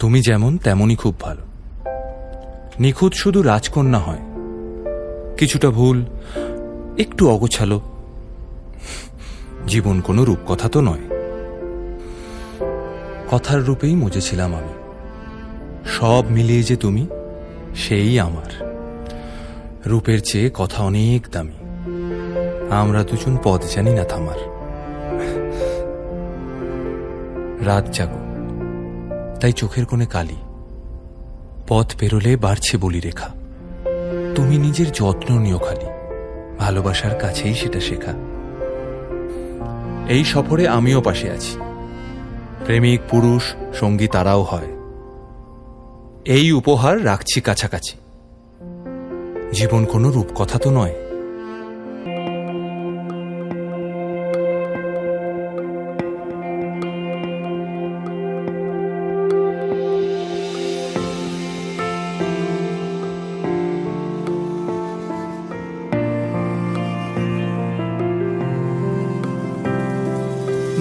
তুমি যেমন তেমনই খুব ভালো। নিখুঁত শুধু রাজকন্যা হয়, কিছুটা ভুল, একটু অগোছালো। জীবন কোনো রূপকথা তো নয়। কথার রূপেই মজেছিলাম আমি। সব মিলিয়ে যে তুমি, সেই আমার। রূপের চেয়ে কথা অনেক দামি। আমরা দুজন পথ জানি না থামার। রাত জাগো, তাই চোখের কোণে কালি। পথ পেরোলে বাড়ছে বলি রেখা। তুমি নিজের যত্ন নিও খালি, ভালোবাসার কাছেই সেটা শেখা। এই সফরে আমিও পাশে আছি। প্রেমিক পুরুষ সঙ্গী তারাও হয়। এই উপহার রাখছি কাছাকাছি। জীবন কোনো রূপকথা তো নয়।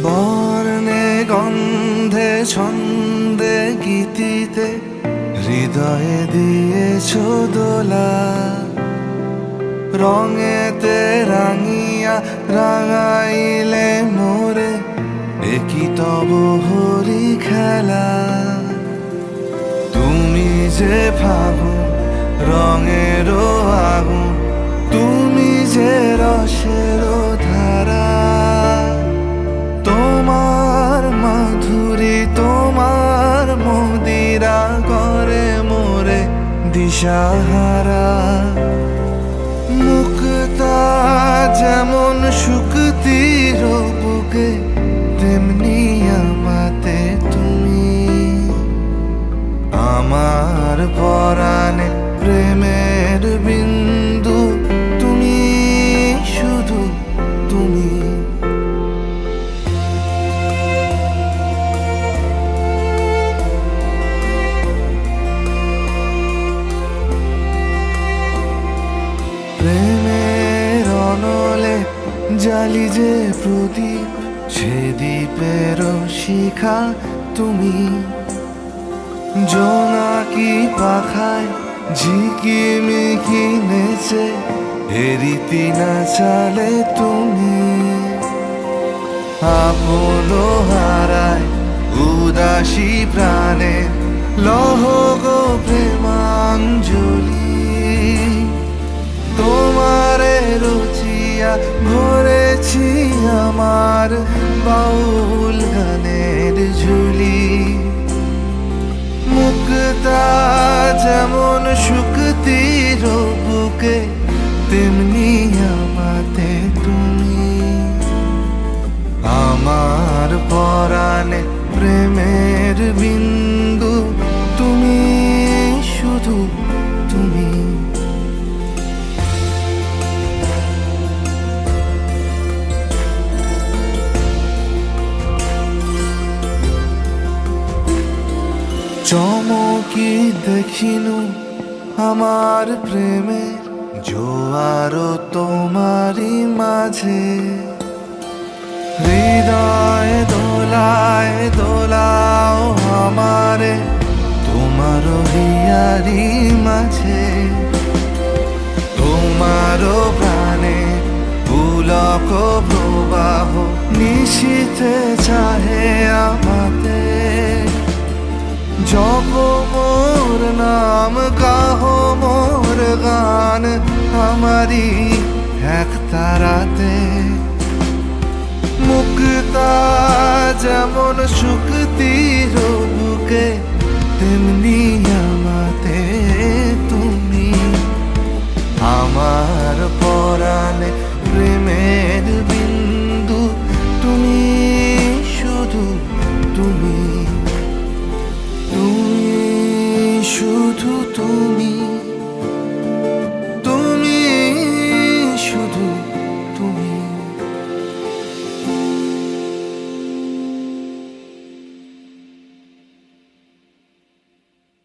বর্ণে গন্ধে ছন্দে গীতিতে হৃদয়ে দিয়েছ দোলা। রঙেতে রাঙিয়া রাঙাইলে মোরে, একই তব হরি খেলা। তুমি যে ফাগুন রঙেরও আগুন, তুমি যে রসেরও ধারা। তোমার মাধুরী তোমার মদিরা করে মোরে দিশাহারা। মুক্তা যেমন শুকতির বুকে, তেমনি আমাতে তুমি। আমার পরাণে প্রেমের বিন্দু, তুমি শুধু তুমি। প্রেমের অনলে জালি যে প্রদীপ, সে দ্বীপের শিখা তুমি। জোনাকি পাখায় ঝিকিমিকি নেচে, হেরিতি না চালে তুমি। আপন হারায় উদাসী প্রাণে, লহ গো প্রেমাঞ্জলি। তোমারে রুচিয়া ভরেছি আমার বাউল গানের ঝুলি। মুক্তা যেমন শুকতির বুকে, তেমনি আমাতে তুমি। আমার পরাণে প্রেমের বিন্দু, তুমি শুধু তুমি। চমকি দেখিনু আমার প্রেমের জোয়ার তোমারই মাঝে। হৃদয় দোলায় দোলাও আমারে, তোমার হিয়ারি মাঝে। তোমার প্রাণে পুলক প্রবাহ, নিশীথে চাহে আমাতে। জপ মোর নাম, গাহ মোর গান, আমারি এক তারাতে। মুক্তা যেমন শুকতির বুকে, তেমনি আমাতে তুমি। আমার পরাণে প্রেমের বিন্দু, তুমি শুধু তুমি। তুমি শুধু তুমি।